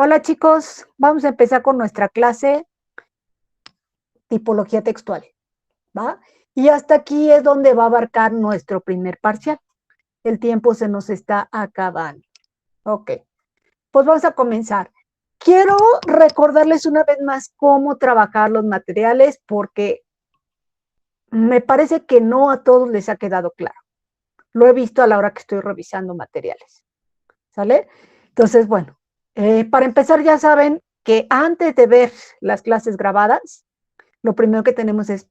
Hola chicos, vamos a empezar con nuestra clase tipología textual, ¿va? Y hasta aquí es donde va a abarcar nuestro primer parcial. El tiempo se nos está acabando. Ok, pues vamos a comenzar. Quiero recordarles una vez más cómo trabajar los materiales porque me parece que no a todos les ha quedado claro. Lo he visto a la hora que estoy revisando materiales. ¿Sale? Entonces, bueno, para empezar ya saben que antes de ver las clases grabadas, lo primero que tenemos es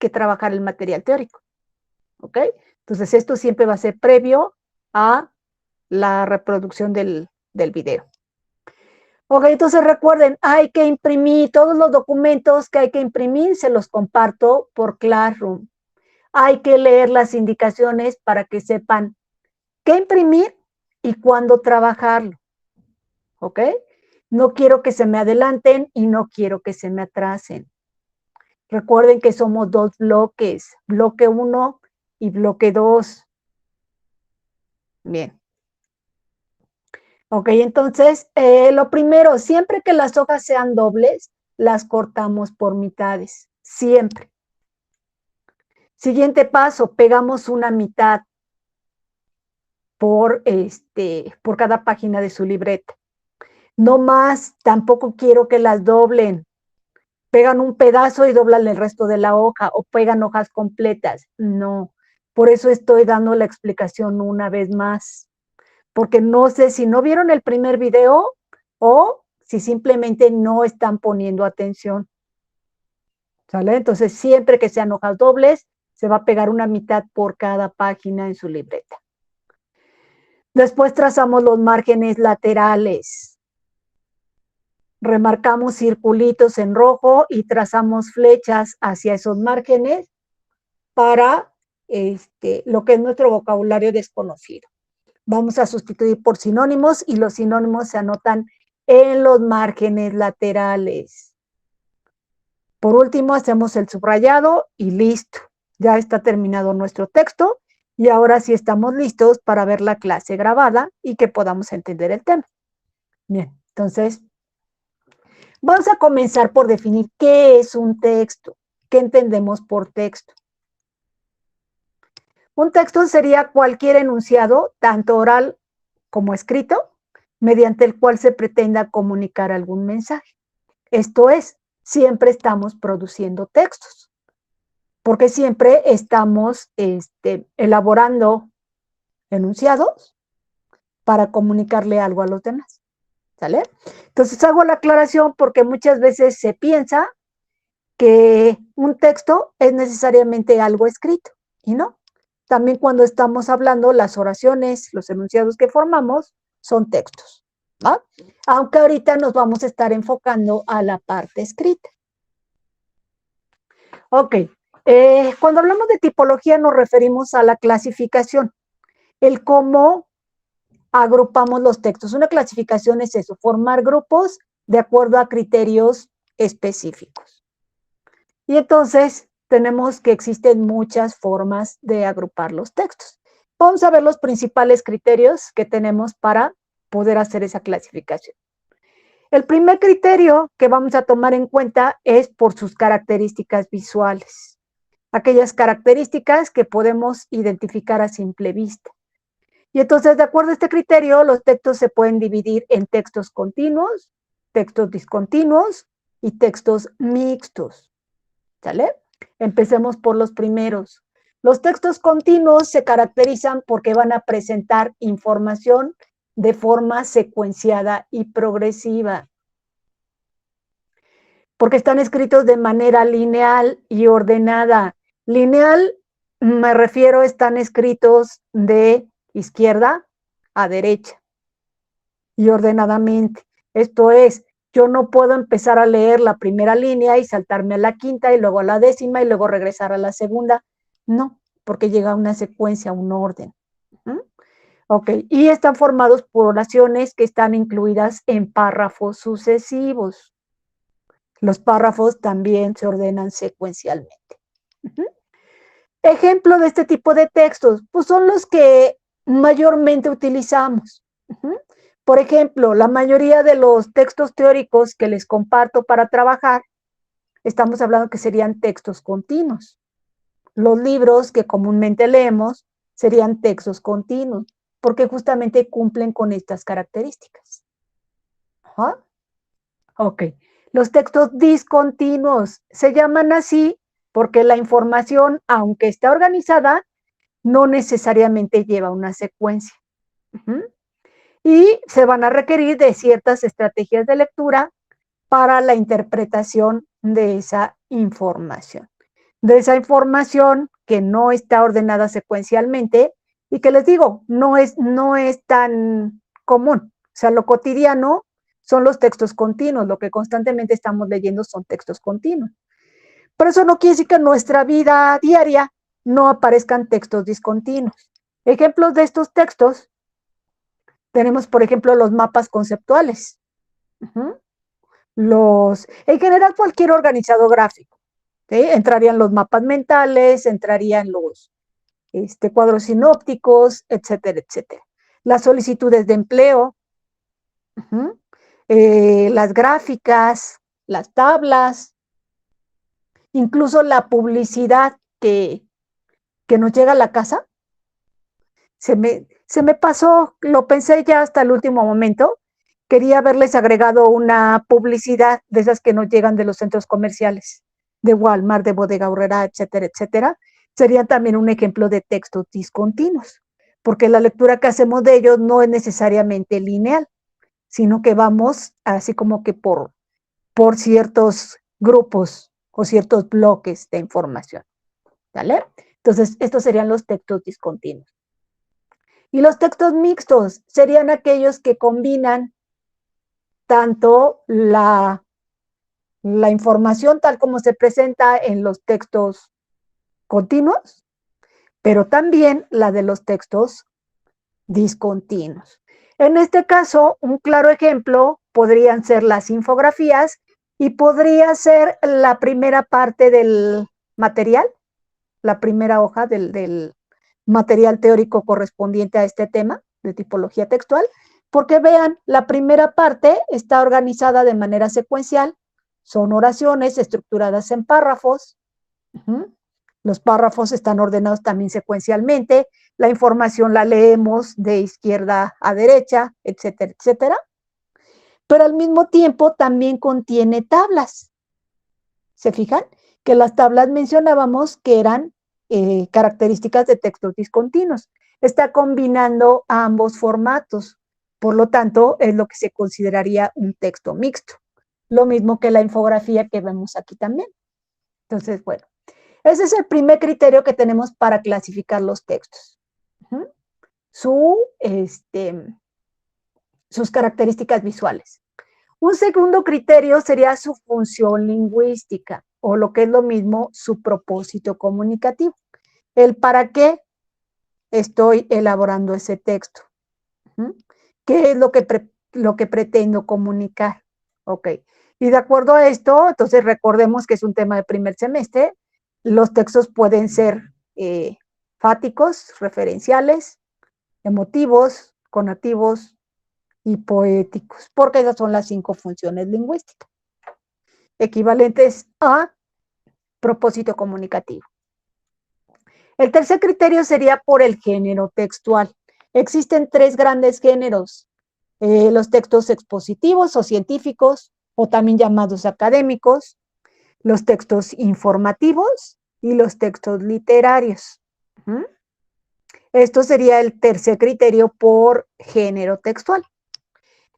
que trabajar el material teórico. ¿Ok? Entonces, esto siempre va a ser previo a la reproducción del video. Ok, entonces recuerden, hay que imprimir todos los documentos que hay que imprimir, se los comparto por Classroom. Hay que leer las indicaciones para que sepan qué imprimir y cuándo trabajarlo. ¿Ok? No quiero que se me adelanten y no quiero que se me atrasen. Recuerden que somos dos bloques, bloque 1 y bloque 2. Bien. Ok, entonces, lo primero, siempre que las hojas sean dobles, las cortamos por mitades, siempre. Siguiente paso, pegamos una mitad por cada página de su libreta. No más, tampoco quiero que las doblen. Pegan un pedazo y doblan el resto de la hoja o pegan hojas completas. No, por eso estoy dando la explicación una vez más, porque no sé si no vieron el primer video o si simplemente no están poniendo atención. ¿Sale? Entonces, siempre que sean hojas dobles, se va a pegar una mitad por cada página en su libreta. Después trazamos los márgenes laterales. Remarcamos circulitos en rojo y trazamos flechas hacia esos márgenes para lo que es nuestro vocabulario desconocido. Vamos a sustituir por sinónimos y los sinónimos se anotan en los márgenes laterales. Por último, hacemos el subrayado y listo. Ya está terminado nuestro texto y ahora sí estamos listos para ver la clase grabada y que podamos entender el tema. Bien, entonces, vamos a comenzar por definir qué es un texto, qué entendemos por texto. Un texto sería cualquier enunciado, tanto oral como escrito, mediante el cual se pretenda comunicar algún mensaje. Esto es, siempre estamos produciendo textos, porque siempre estamos elaborando enunciados para comunicarle algo a los demás. ¿Sale? Entonces hago la aclaración porque muchas veces se piensa que un texto es necesariamente algo escrito, y no. También cuando estamos hablando, las oraciones, los enunciados que formamos son textos, ¿va? Aunque ahorita nos vamos a estar enfocando a la parte escrita. Ok, cuando hablamos de tipología nos referimos a la clasificación, el cómo agrupamos los textos. Una clasificación es eso, formar grupos de acuerdo a criterios específicos. Y entonces tenemos que existen muchas formas de agrupar los textos. Vamos a ver los principales criterios que tenemos para poder hacer esa clasificación. El primer criterio que vamos a tomar en cuenta es por sus características visuales, aquellas características que podemos identificar a simple vista. Y entonces, de acuerdo a este criterio, los textos se pueden dividir en textos continuos, textos discontinuos y textos mixtos. ¿Sale? Empecemos por los primeros. Los textos continuos se caracterizan porque van a presentar información de forma secuenciada y progresiva, porque están escritos de manera lineal y ordenada. Lineal, me refiero, están escritos de izquierda a derecha y ordenadamente. Esto es, yo no puedo empezar a leer la primera línea y saltarme a la quinta y luego a la décima y luego regresar a la segunda. No, porque llega una secuencia, un orden. Ok, y están formados por oraciones que están incluidas en párrafos sucesivos. Los párrafos también se ordenan secuencialmente. Ejemplo de este tipo de textos, pues son los que mayormente utilizamos. Por ejemplo, la mayoría de los textos teóricos que les comparto para trabajar, estamos hablando que serían textos continuos. Los libros que comúnmente leemos serían textos continuos, porque justamente cumplen con estas características. Ajá. Ok. Los textos discontinuos se llaman así porque la información, aunque está organizada, no necesariamente lleva una secuencia. Y se van a requerir de ciertas estrategias de lectura para la interpretación de esa información. De esa información que no está ordenada secuencialmente y que les digo, no es tan común. O sea, lo cotidiano son los textos continuos, lo que constantemente estamos leyendo son textos continuos. Pero eso no quiere decir que en nuestra vida diaria no aparezcan textos discontinuos. Ejemplos de estos textos tenemos, por ejemplo, los mapas conceptuales. En general, cualquier organizador gráfico. ¿Sí? Entrarían los mapas mentales, entrarían los cuadros sinópticos, etcétera, etcétera. Las solicitudes de empleo, las gráficas, las tablas, incluso la publicidad que nos llega a la casa. Se me pasó, lo pensé ya hasta el último momento, quería haberles agregado una publicidad de esas que nos llegan de los centros comerciales, de Walmart, de Bodega Aurrera, etcétera, etcétera. Sería también un ejemplo de textos discontinuos, porque la lectura que hacemos de ellos no es necesariamente lineal, sino que vamos así como que por ciertos grupos o ciertos bloques de información. ¿Vale? Entonces, estos serían los textos discontinuos. Y los textos mixtos serían aquellos que combinan tanto la información tal como se presenta en los textos continuos, pero también la de los textos discontinuos. En este caso, un claro ejemplo podrían ser las infografías y podría ser la primera parte del material, la primera hoja del material teórico correspondiente a este tema de tipología textual, porque vean, la primera parte está organizada de manera secuencial, son oraciones estructuradas en párrafos, los párrafos están ordenados también secuencialmente, la información la leemos de izquierda a derecha, etcétera, etcétera, pero al mismo tiempo también contiene tablas. ¿Se fijan? Que las tablas mencionábamos que eran características de textos discontinuos. Está combinando ambos formatos, por lo tanto, es lo que se consideraría un texto mixto. Lo mismo que la infografía que vemos aquí también. Entonces, bueno, ese es el primer criterio que tenemos para clasificar los textos. Sus características visuales. Un segundo criterio sería su función lingüística, o lo que es lo mismo, su propósito comunicativo. El para qué estoy elaborando ese texto. ¿Qué es lo que pretendo comunicar? Ok. Y de acuerdo a esto, entonces recordemos que es un tema de primer semestre. Los textos pueden ser fáticos, referenciales, emotivos, conativos y poéticos, porque esas son las 5 funciones lingüísticas, equivalentes a propósito comunicativo. El tercer criterio sería por el género textual. Existen 3 grandes géneros, los textos expositivos o científicos, o también llamados académicos, los textos informativos y los textos literarios. Esto sería el tercer criterio por género textual.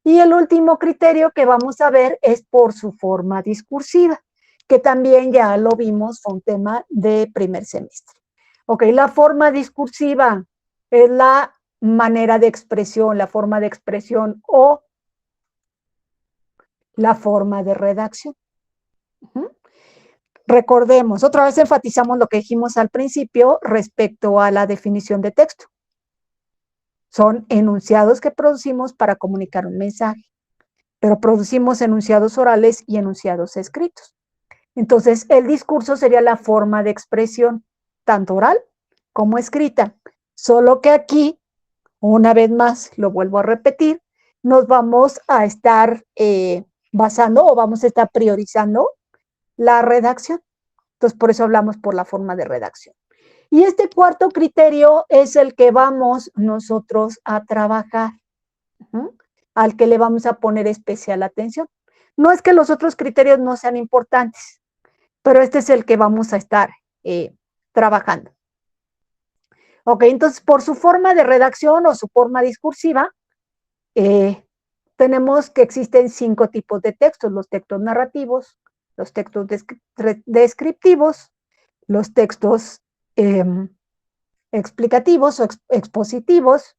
Y el último criterio que vamos a ver es por su forma discursiva, que también ya lo vimos, fue un tema de primer semestre. Ok, la forma discursiva es la manera de expresión, la forma de expresión o la forma de redacción. Recordemos, otra vez enfatizamos lo que dijimos al principio respecto a la definición de texto. Son enunciados que producimos para comunicar un mensaje, pero producimos enunciados orales y enunciados escritos. Entonces, el discurso sería la forma de expresión, tanto oral como escrita, solo que aquí, una vez más, lo vuelvo a repetir, nos vamos a estar basando o vamos a estar priorizando la redacción. Entonces, por eso hablamos por la forma de redacción. Y este cuarto criterio es el que vamos nosotros a trabajar, al que le vamos a poner especial atención. No es que los otros criterios no sean importantes, pero este es el que vamos a estar trabajando. Ok, entonces por su forma de redacción o su forma discursiva, tenemos que existen 5 tipos de textos: los textos narrativos, los textos descriptivos, los textos explicativos o expositivos,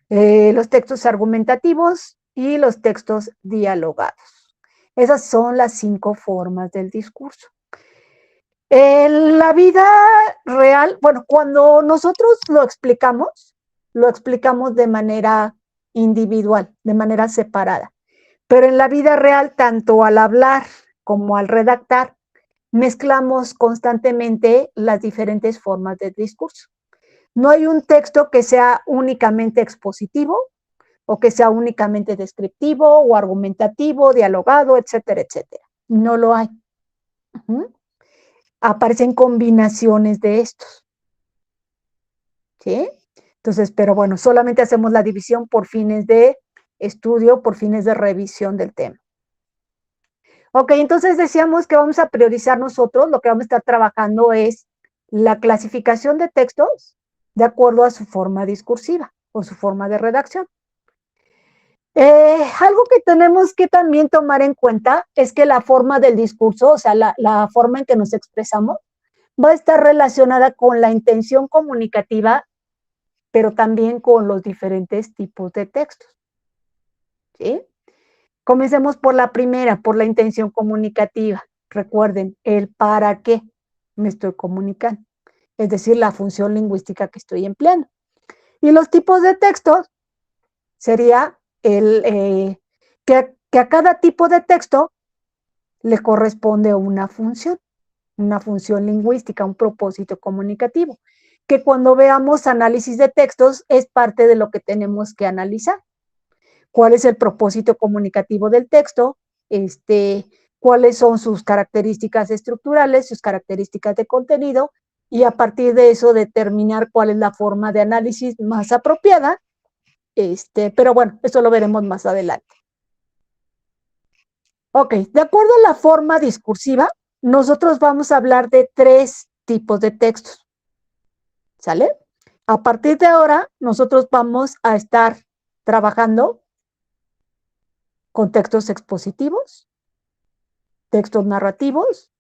los textos argumentativos y los textos dialogados. Esas son las 5 formas del discurso. En la vida real, bueno, cuando nosotros lo explicamos de manera individual, de manera separada. Pero en la vida real, tanto al hablar como al redactar, mezclamos constantemente las diferentes formas del discurso. No hay un texto que sea únicamente expositivo o que sea únicamente descriptivo o argumentativo, dialogado, etcétera, etcétera. No lo hay. Aparecen combinaciones de estos. ¿Sí? Entonces, pero bueno, solamente hacemos la división por fines de estudio, por fines de revisión del tema. Ok, entonces decíamos que vamos a priorizar nosotros, lo que vamos a estar trabajando es la clasificación de textos de acuerdo a su forma discursiva o su forma de redacción. Algo que tenemos que también tomar en cuenta es que la forma del discurso, o sea, la forma en que nos expresamos, va a estar relacionada con la intención comunicativa, pero también con los diferentes tipos de textos. ¿Sí? Comencemos por la primera, por la intención comunicativa. Recuerden, el para qué me estoy comunicando, es decir, la función lingüística que estoy empleando. Y los tipos de textos sería que a cada tipo de texto le corresponde una función lingüística, un propósito comunicativo, que cuando veamos análisis de textos es parte de lo que tenemos que analizar. ¿Cuál es el propósito comunicativo del texto? ¿Cuáles son sus características estructurales, sus características de contenido? Y a partir de eso determinar cuál es la forma de análisis más apropiada. Pero bueno, eso lo veremos más adelante. Ok, de acuerdo a la forma discursiva, nosotros vamos a hablar de 3 tipos de textos. ¿Sale? A partir de ahora, nosotros vamos a estar trabajando con textos expositivos, textos narrativos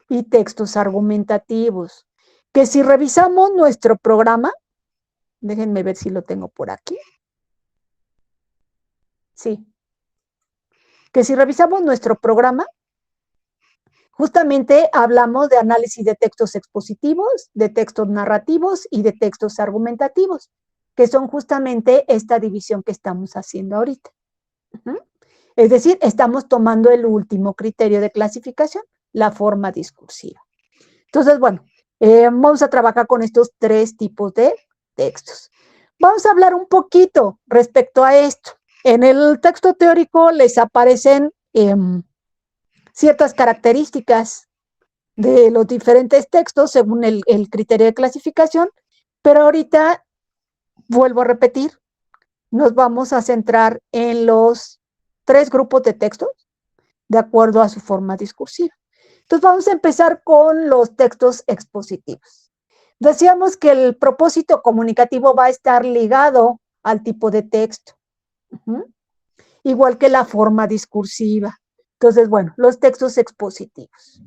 y textos argumentativos. Que si revisamos nuestro programa, déjenme ver si lo tengo por aquí. Sí. Que si revisamos nuestro programa, justamente hablamos de análisis de textos expositivos, de textos narrativos y de textos argumentativos, que son justamente esta división que estamos haciendo ahorita. Es decir, estamos tomando el último criterio de clasificación, la forma discursiva. Entonces, bueno, vamos a trabajar con estos 3 tipos de textos. Vamos a hablar un poquito respecto a esto. En el texto teórico les aparecen ciertas características de los diferentes textos según el criterio de clasificación, pero ahorita, vuelvo a repetir, nos vamos a centrar en los 3 grupos de textos de acuerdo a su forma discursiva. Entonces vamos a empezar con los textos expositivos. Decíamos que el propósito comunicativo va a estar ligado al tipo de texto, igual que la forma discursiva. Entonces, bueno, los textos expositivos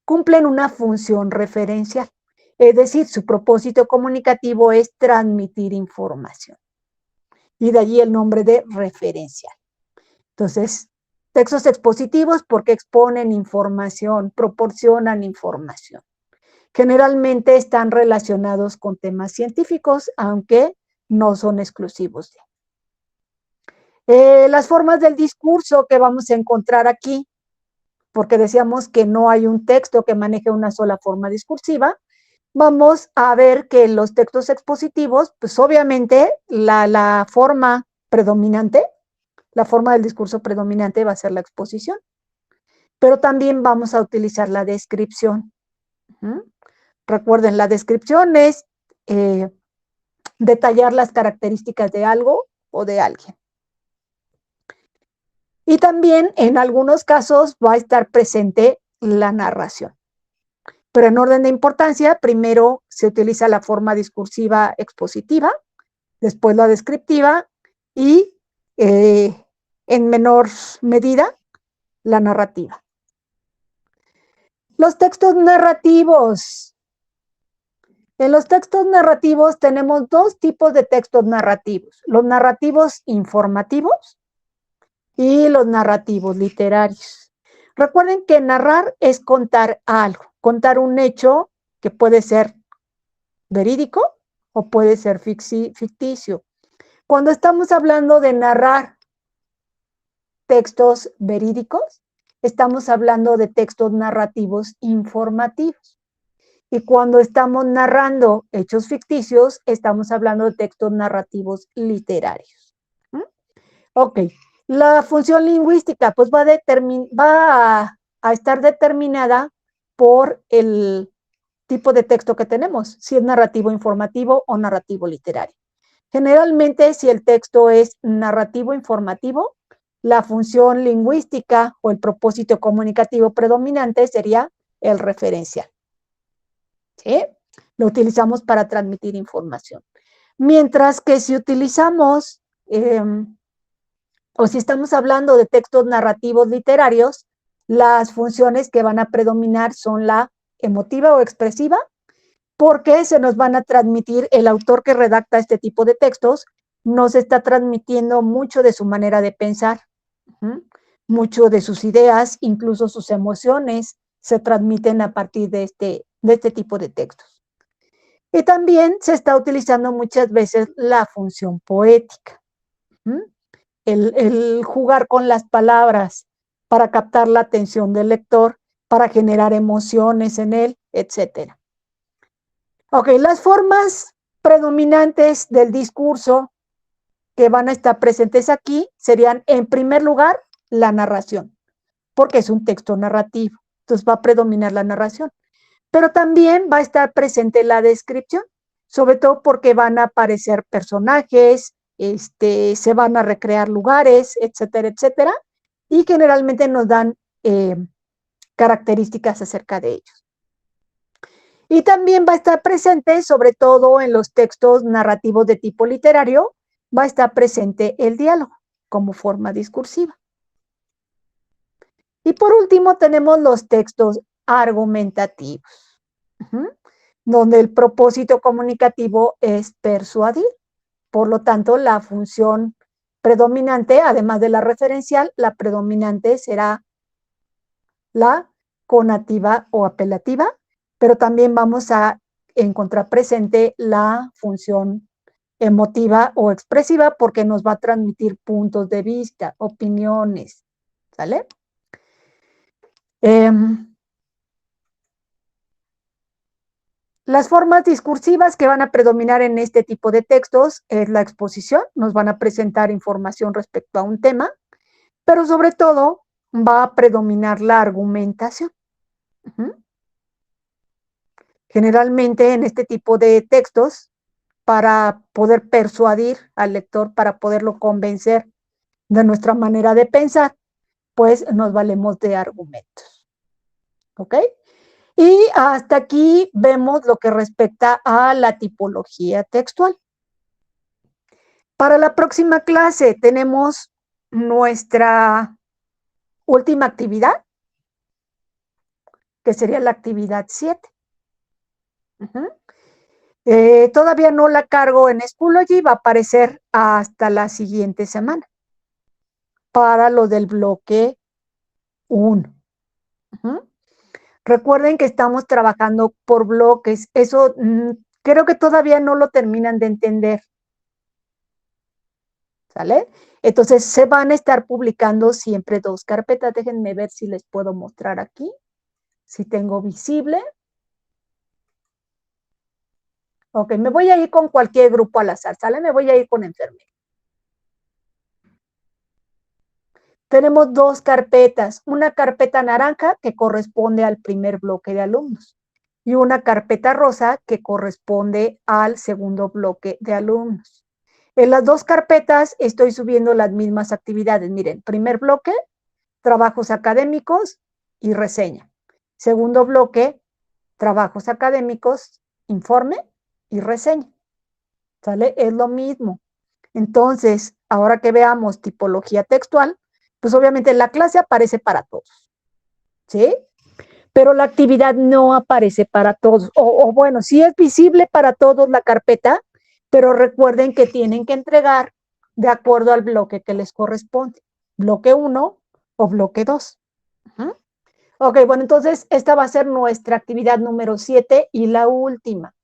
cumplen una función referencial, es decir, su propósito comunicativo es transmitir información. Y de allí el nombre de referencial. Entonces, textos expositivos porque exponen información, proporcionan información. Generalmente están relacionados con temas científicos, aunque no son exclusivos de. Las formas del discurso que vamos a encontrar aquí, porque decíamos que no hay un texto que maneje una sola forma discursiva, vamos a ver que los textos expositivos, pues obviamente la forma predominante, la forma del discurso predominante va a ser la exposición, pero también vamos a utilizar la descripción. Recuerden, la descripción es detallar las características de algo o de alguien. Y también en algunos casos va a estar presente la narración. Pero en orden de importancia, primero se utiliza la forma discursiva expositiva, después la descriptiva y en menor medida la narrativa. Los textos narrativos. En los textos narrativos tenemos dos tipos de textos narrativos, los narrativos informativos y los narrativos literarios. Recuerden que narrar es contar algo, contar un hecho que puede ser verídico o puede ser ficticio. Cuando estamos hablando de narrar textos verídicos, estamos hablando de textos narrativos informativos. Y cuando estamos narrando hechos ficticios, estamos hablando de textos narrativos literarios. Ok, la función lingüística pues va a estar determinada por el tipo de texto que tenemos, si es narrativo informativo o narrativo literario. Generalmente, si el texto es narrativo informativo, la función lingüística o el propósito comunicativo predominante sería el referencial. ¿Sí? Lo utilizamos para transmitir información. Mientras que si utilizamos, o si estamos hablando de textos narrativos literarios, las funciones que van a predominar son la emotiva o expresiva, porque se nos van a transmitir, el autor que redacta este tipo de textos nos está transmitiendo mucho de su manera de pensar, mucho de sus ideas, incluso sus emociones se transmiten a partir de este tipo de textos. Y también se está utilizando muchas veces la función poética, el jugar con las palabras para captar la atención del lector, para generar emociones en él, etcétera. Ok, las formas predominantes del discurso que van a estar presentes aquí serían, en primer lugar, la narración, porque es un texto narrativo, entonces va a predominar la narración. Pero también va a estar presente la descripción, sobre todo porque van a aparecer personajes, se van a recrear lugares, etcétera, etcétera, y generalmente nos dan características acerca de ellos. Y también va a estar presente, sobre todo en los textos narrativos de tipo literario, va a estar presente el diálogo como forma discursiva. Y por último tenemos los textos argumentativos, donde el propósito comunicativo es persuadir. Por lo tanto, la función predominante, además de la referencial, la predominante será la conativa o apelativa, pero también vamos a encontrar presente la función emotiva o expresiva porque nos va a transmitir puntos de vista, opiniones, ¿sale? Las formas discursivas que van a predominar en este tipo de textos es la exposición, nos van a presentar información respecto a un tema, pero sobre todo va a predominar la argumentación. Generalmente en este tipo de textos, para poder persuadir al lector, para poderlo convencer de nuestra manera de pensar, pues nos valemos de argumentos. ¿Ok? Y hasta aquí vemos lo que respecta a la tipología textual. Para la próxima clase tenemos nuestra última actividad, que sería la actividad 7. Todavía no la cargo en Schoology, va a aparecer hasta la siguiente semana para lo del bloque 1. Recuerden que estamos trabajando por bloques, eso creo que todavía no lo terminan de entender. ¿Sale? Entonces se van a estar publicando siempre 2 carpetas. Déjenme ver si les puedo mostrar aquí, si tengo visible. Ok, me voy a ir con cualquier grupo al azar, ¿sale? Me voy a ir con enfermera. Tenemos dos carpetas, una carpeta naranja que corresponde al primer bloque de alumnos y una carpeta rosa que corresponde al segundo bloque de alumnos. En las dos carpetas estoy subiendo las mismas actividades. Miren, primer bloque, trabajos académicos y reseña. Segundo bloque, trabajos académicos, informe y reseña. ¿Sale? Es lo mismo. Entonces, ahora que veamos tipología textual, pues obviamente la clase aparece para todos, ¿sí? Pero la actividad no aparece para todos. O bueno, sí es visible para todos la carpeta, pero recuerden que tienen que entregar de acuerdo al bloque que les corresponde. Bloque 1 o bloque 2. Ok, bueno, entonces esta va a ser nuestra actividad número 7 y la última.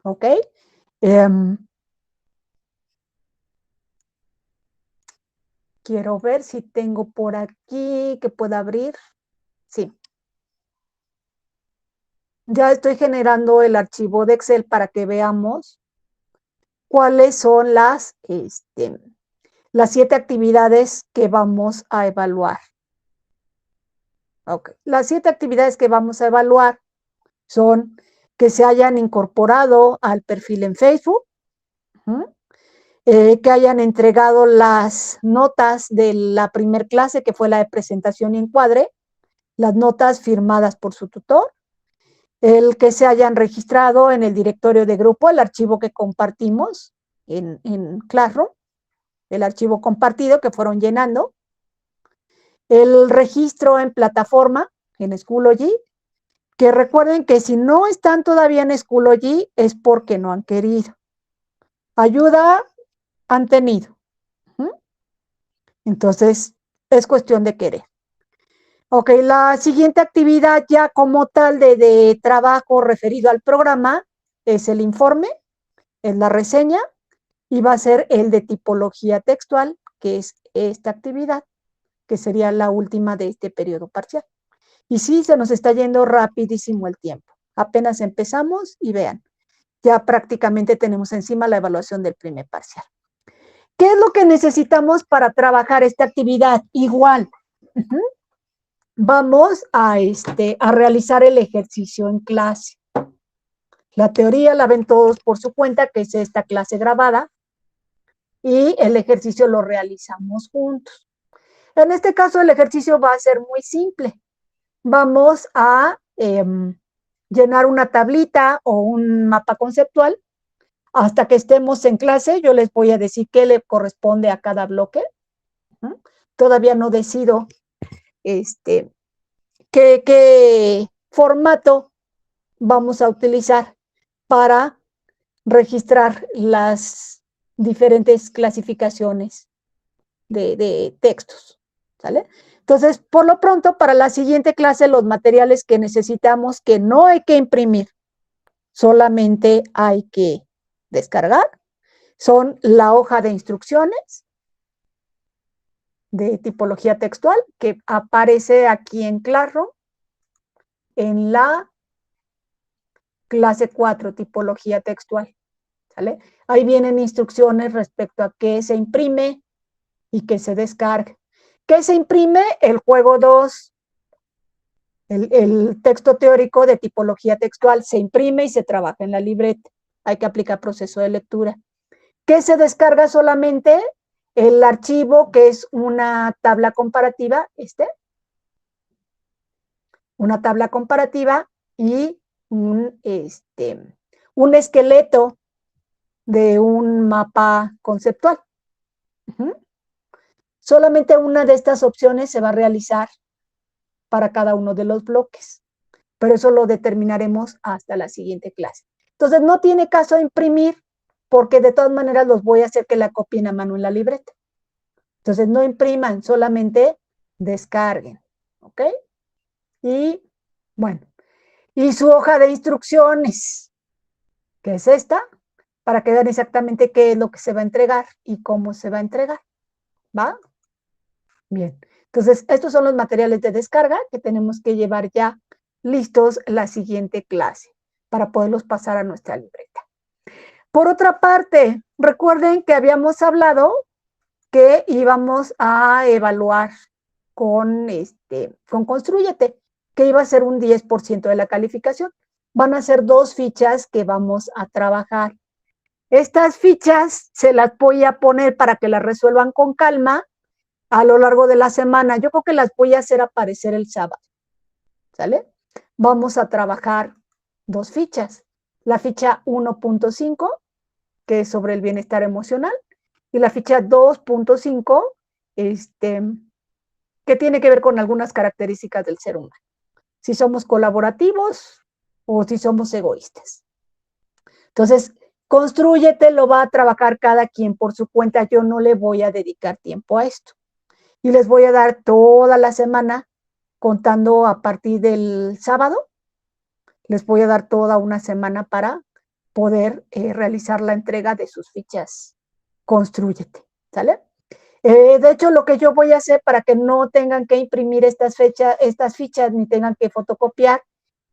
¿Ok? Quiero ver si tengo por aquí que pueda abrir. Sí. Ya estoy generando el archivo de Excel para que veamos cuáles son las 7 actividades que vamos a evaluar. Okay. Las 7 actividades que vamos a evaluar son que se hayan incorporado al perfil en Facebook, que hayan entregado las notas de la primer clase, que fue la de presentación y encuadre, las notas firmadas por su tutor, el que se hayan registrado en el directorio de grupo, el archivo que compartimos en Classroom, el archivo compartido que fueron llenando, el registro en plataforma, en Schoology, que recuerden que si no están todavía en Schoology es porque no han querido. Ayuda han tenido. Entonces, es cuestión de querer. Ok, la siguiente actividad ya como tal de trabajo referido al programa es el informe, es la reseña y va a ser el de tipología textual, que es esta actividad, que sería la última de este periodo parcial. Y sí, se nos está yendo rapidísimo el tiempo. Apenas empezamos y vean, ya prácticamente tenemos encima la evaluación del primer parcial. ¿Qué es lo que necesitamos para trabajar esta actividad? Igual, vamos a realizar el ejercicio en clase. La teoría la ven todos por su cuenta, que es esta clase grabada, y el ejercicio lo realizamos juntos. En este caso, el ejercicio va a ser muy simple. Vamos a llenar una tablita o un mapa conceptual. Hasta que estemos en clase, yo les voy a decir qué le corresponde a cada bloque. Todavía no decido qué formato vamos a utilizar para registrar las diferentes clasificaciones de textos, ¿sale? Entonces, por lo pronto, para la siguiente clase, los materiales que necesitamos, que no hay que imprimir, solamente hay que descargar, son la hoja de instrucciones de tipología textual, que aparece aquí en Classroom, en la clase 4, tipología textual, ¿sale? Ahí vienen instrucciones respecto a qué se imprime y qué se descarga. ¿Qué se imprime? El juego 2, el texto teórico de tipología textual se imprime y se trabaja en la libreta. Hay que aplicar proceso de lectura. ¿Qué se descarga solamente? El archivo, que es una tabla comparativa, una tabla comparativa y un esqueleto de un mapa conceptual. Solamente una de estas opciones se va a realizar para cada uno de los bloques, pero eso lo determinaremos hasta la siguiente clase. Entonces, no tiene caso imprimir, porque de todas maneras los voy a hacer que la copien a mano en la libreta. Entonces, no impriman, solamente descarguen, ¿ok? Y, bueno, y su hoja de instrucciones, que es esta, para que vean exactamente qué es lo que se va a entregar y cómo se va a entregar, ¿va? Bien, entonces estos son los materiales de descarga que tenemos que llevar ya listos la siguiente clase. para poderlos pasar a nuestra libreta. Por otra parte, recuerden que habíamos hablado que íbamos a evaluar con Constrúyete, que iba a ser un 10% de la calificación. Van a ser 2 fichas que vamos a trabajar. Estas fichas se las voy a poner para que las resuelvan con calma a lo largo de la semana. Yo creo que las voy a hacer aparecer el sábado, ¿sale? Vamos a trabajar 2 fichas. La ficha 1.5, que es sobre el bienestar emocional, y la ficha 2.5, que tiene que ver con algunas características del ser humano. Si somos colaborativos o si somos egoístas. Entonces, Constrúyete lo va a trabajar cada quien por su cuenta. Yo no le voy a dedicar tiempo a esto. Y les voy a dar toda la semana, contando a partir del sábado, les voy a dar toda una semana para poder realizar la entrega de sus fichas. Constrúyete, ¿sale? De hecho, lo que yo voy a hacer para que no tengan que imprimir estas fichas ni tengan que fotocopiar,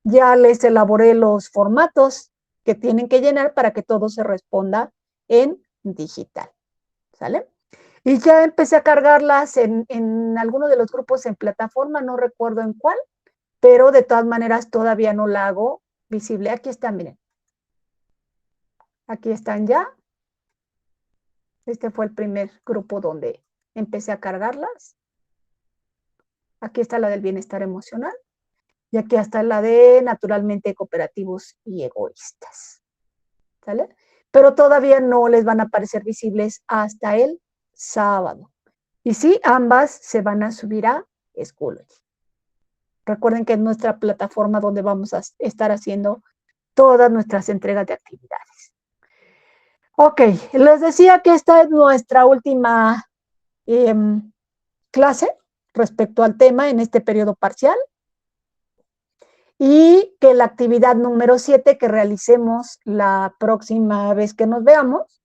ya les elaboré los formatos que tienen que llenar para que todo se responda en digital, ¿sale? Y ya empecé a cargarlas en alguno de los grupos en plataforma, no recuerdo en cuál, pero de todas maneras todavía no la hago visible. Aquí están, miren. Aquí están ya. Este fue el primer grupo donde empecé a cargarlas. Aquí está la del bienestar emocional. Y aquí está la de naturalmente cooperativos y egoístas. ¿Sale? Pero todavía no les van a aparecer visibles hasta el sábado. Y sí, ambas se van a subir a Schoology. Recuerden que es nuestra plataforma donde vamos a estar haciendo todas nuestras entregas de actividades. Ok, les decía que esta es nuestra última clase respecto al tema en este periodo parcial y que la actividad número 7 que realicemos la próxima vez que nos veamos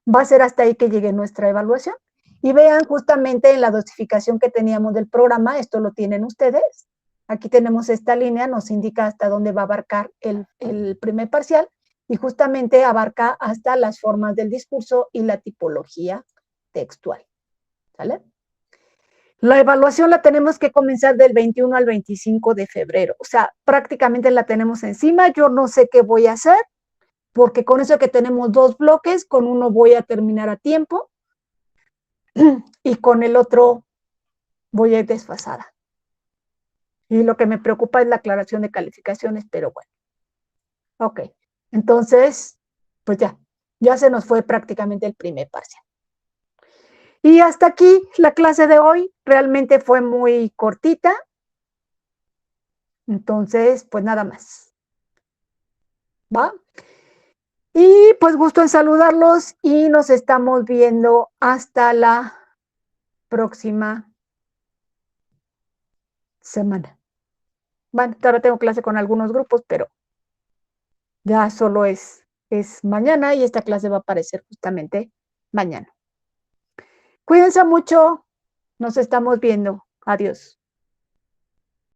va a ser hasta ahí que llegue nuestra evaluación. Y vean justamente en la dosificación que teníamos del programa, esto lo tienen ustedes. Aquí tenemos esta línea, nos indica hasta dónde va a abarcar el primer parcial y justamente abarca hasta las formas del discurso y la tipología textual. ¿Sale? La evaluación la tenemos que comenzar del 21 al 25 de febrero. O sea, prácticamente la tenemos encima. Yo no sé qué voy a hacer, porque con eso que tenemos 2 bloques, con uno voy a terminar a tiempo y con el otro voy a ir desfasada. Y lo que me preocupa es la aclaración de calificaciones, pero bueno. Ok, entonces, pues ya se nos fue prácticamente el primer parcial. Y hasta aquí la clase de hoy. Realmente fue muy cortita. Entonces, pues nada más. ¿Va? Y pues gusto en saludarlos y nos estamos viendo hasta la próxima semana. Bueno, todavía tengo clase con algunos grupos, pero ya solo es mañana y esta clase va a aparecer justamente mañana. Cuídense mucho, nos estamos viendo. Adiós.